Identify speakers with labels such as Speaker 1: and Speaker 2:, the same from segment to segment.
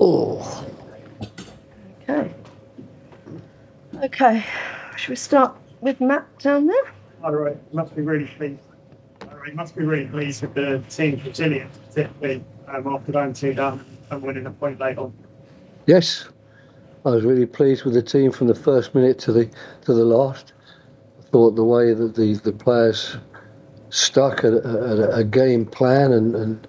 Speaker 1: Oh.
Speaker 2: Okay. Should we start with Matt down there?
Speaker 3: All right. Must be really pleased. Must be really pleased with the team's resilience, particularly after going 2 down and winning a point late on.
Speaker 1: Yes, I was really pleased with the team from the first minute to the last. I thought the way that the players stuck at a game plan and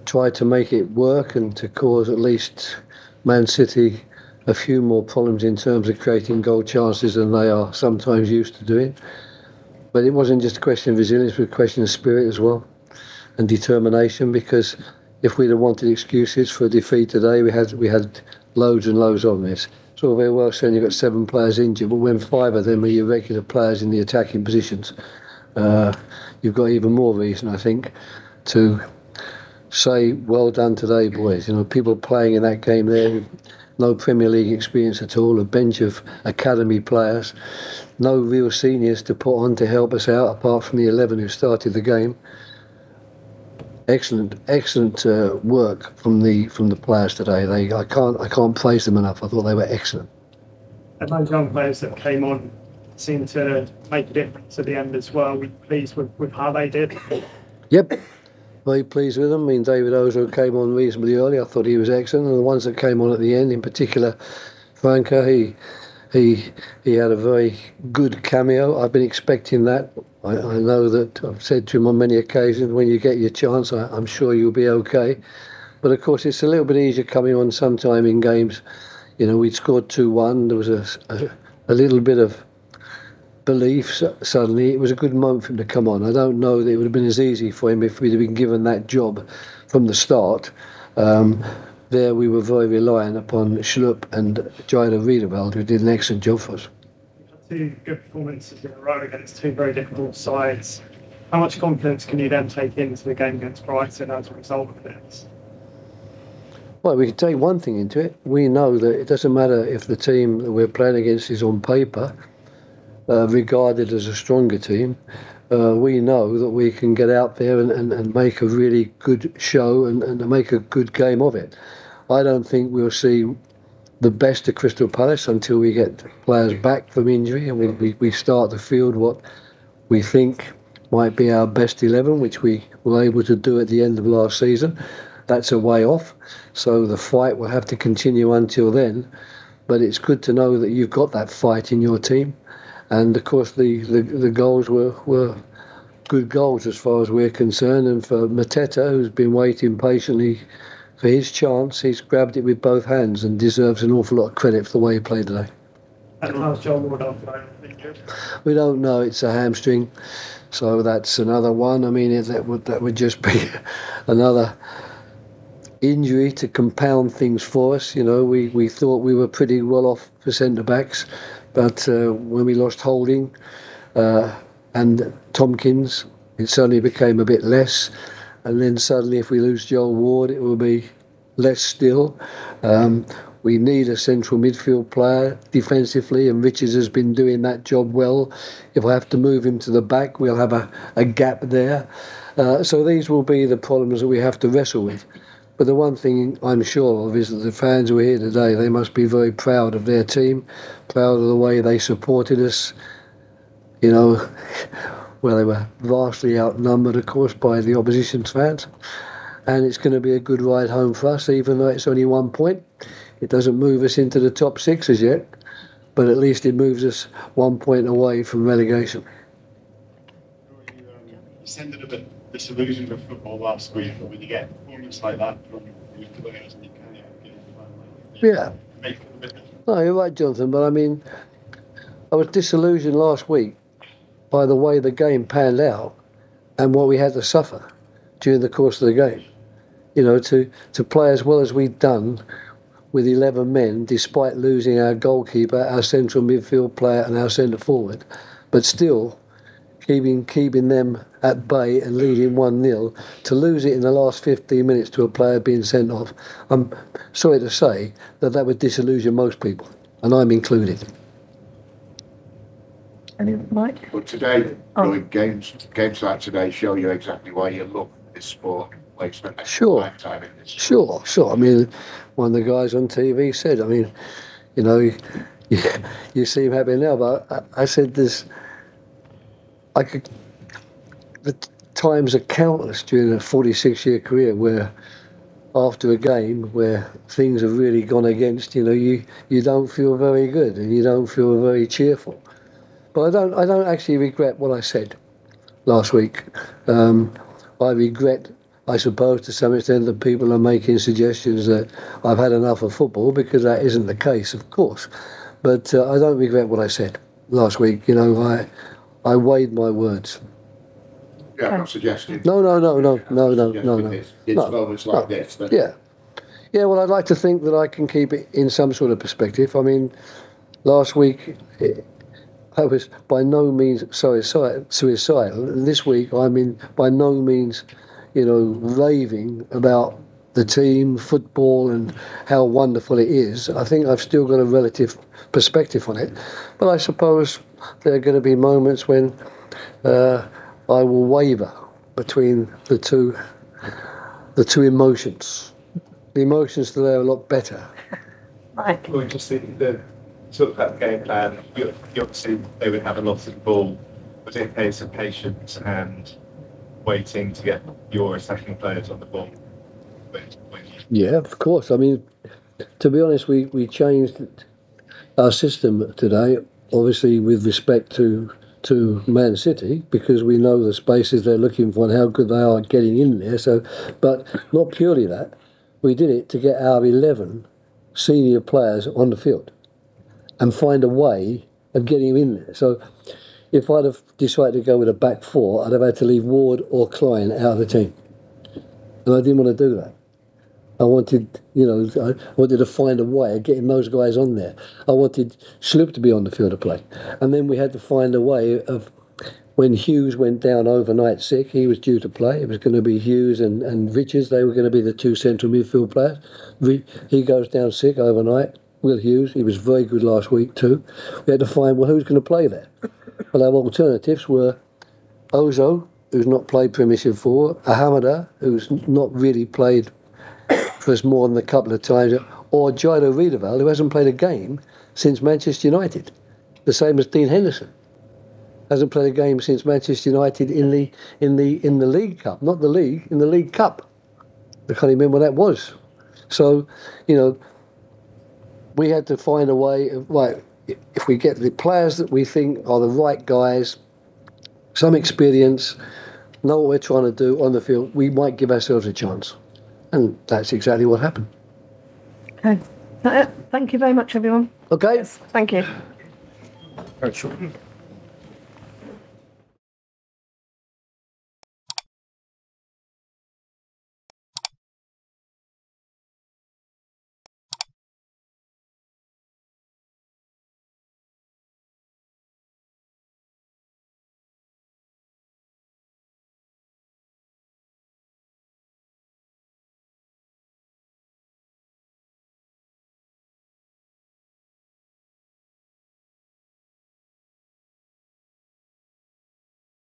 Speaker 1: tried to make it work and to cause at least Man City a few more problems in terms of creating goal chances than they are sometimes used to doing. But it wasn't just a question of resilience, it was a question of spirit as well and determination, because if we'd have wanted excuses for a defeat today, we had loads and loads on this. It's all very well saying you've got 7 players injured, but when 5 of them are your regular players in the attacking positions, you've got even more reason, I think, to say well done today, boys. You know, people playing in that game there, no Premier League experience at all, a bench of academy players, no real seniors to put on to help us out apart from the 11 who started the game. Excellent work from the players today. I can't praise them enough. I thought they were excellent.
Speaker 3: And those young players that came on seemed to make a difference at the end as well. We're pleased with how they did.
Speaker 1: Yep. Very pleased with them. I mean, David Ozo came on reasonably early. I thought he was excellent. And the ones that came on at the end, in particular, Franca, he had a very good cameo. I've been expecting that. I know that I've said to him on many occasions, when you get your chance, I'm sure you'll be okay. But of course, it's a little bit easier coming on sometime in games. You know, we'd scored 2-1. There was a little bit of belief suddenly. It was a good moment for him to come on. I don't know that it would have been as easy for him if we'd have been given that job from the start. There we were very reliant upon Schlupp and Jaida Riedewald, who did an excellent job for us.
Speaker 3: 2 good performances in a row against 2 very difficult sides. How much confidence can you then take into the game against Brighton as a result of this?
Speaker 1: Well, we can take one thing into it. We know that it doesn't matter if the team that we're playing against is on paper regarded as a stronger team. We know that we can get out there and make a really good show and make a good game of it. I don't think we'll see the best of Crystal Palace until we get players back from injury and we start to field what we think might be our best 11, which we were able to do at the end of last season. That's a way off, so the fight will have to continue until then. But it's good to know that you've got that fight in your team. And of course the goals were good goals as far as we're concerned. And for Mateta, who's been waiting patiently for his chance, he's grabbed it with both hands and deserves an awful lot of credit for the way he played today.
Speaker 3: And how's John Ward off?
Speaker 1: We don't know. It's a hamstring, so that's another one. I mean, that would just be another injury to compound things for us. You know, we thought we were pretty well off for centre backs, but when we lost Holding and Tompkins, it suddenly became a bit less. And then suddenly, if we lose Joel Ward, it will be less still. We need a central midfield player defensively, and Richards has been doing that job well. If I have to move him to the back, we'll have a gap there. So these will be the problems that we have to wrestle with. But the one thing I'm sure of is that the fans who are here today, they must be very proud of their team, proud of the way they supported us. You know, well, they were vastly outnumbered, of course, by the opposition's fans. And it's going to be a good ride home for us, even though it's only 1 point. It doesn't move us into the top 6 as yet, but at least it moves us 1 point away from relegation.
Speaker 4: You sounded a bit disillusioned with football last week, but when you get a performance like that from your players and you can't get it,
Speaker 1: Yeah.
Speaker 4: make it a bit different.
Speaker 1: No, you're right, Jonathan, but I mean, I was disillusioned last week by the way the game panned out and what we had to suffer during the course of the game. You know, to play as well as we'd done with 11 men, despite losing our goalkeeper, our central midfield player and our centre forward, but still keeping them at bay and leading 1-0, to lose it in the last 15 minutes to a player being sent off. I'm sorry to say that would disillusion most people, and I'm included.
Speaker 2: Mike?
Speaker 5: But today, games like today show you exactly why you love this sport. place for next
Speaker 1: Sure.
Speaker 5: lifetime in this.
Speaker 1: Sure. I mean, one of the guys on TV said, I mean, you know, you seem happy now, but I said the times are countless during a 46-year career where after a game where things have really gone against, you know, you don't feel very good and you don't feel very cheerful. But I don't actually regret what I said last week. I regret, I suppose, to some extent, that people are making suggestions that I've had enough of football, because that isn't the case, of course. But I don't regret what I said last week. You know, I weighed my words.
Speaker 5: Yeah, I'm not suggesting.
Speaker 1: No.
Speaker 5: It's moments like this. But
Speaker 1: Yeah. Well, I'd like to think that I can keep it in some sort of perspective. I mean, last week I was by no means suicidal. This week I'm by no means, you know, raving about the team, football, and how wonderful it is. I think I've still got a relative perspective on it. But I suppose there are going to be moments when I will waver between the two emotions. The emotions today are a lot better.
Speaker 2: Right.
Speaker 6: We just see the sort of that game plan. You obviously they would have a lot of the ball. Was it a case of patience and waiting to get your attacking players on the ball?
Speaker 1: Yeah, of course. I mean, to be honest, we changed our system today, obviously with respect to Man City, because we know the spaces they're looking for and how good they are at getting in there. So, but not purely that. We did it to get our 11 senior players on the field and find a way of getting them in there. So if I'd have decided to go with a back four, I'd have had to leave Ward or Klein out of the team. And I didn't want to do that. I wanted to find a way of getting those guys on there. I wanted Sloop to be on the field of play. And then we had to find a way of, when Hughes went down overnight sick, he was due to play. It was going to be Hughes and Richards. They were going to be the two central midfield players. He goes down sick overnight. Will Hughes, he was very good last week too. We had to find, well, who's going to play there? Well, our alternatives were Ozo, who's not played Premiership 4, Ahamada, who's not really played for us more than a couple of times, or Jairo Riedewald, who hasn't played a game since Manchester United. The same as Dean Henderson. Hasn't played a game since Manchester United in the League Cup, not the league, in the League Cup. I can't remember what that was. So, you know, we had to find a way of, right, if we get the players that we think are the right guys, some experience, know what we're trying to do on the field, we might give ourselves a chance. And that's exactly what happened.
Speaker 2: Okay. Thank you very much, everyone.
Speaker 1: Okay.
Speaker 2: Yes, thank you.
Speaker 6: Very short.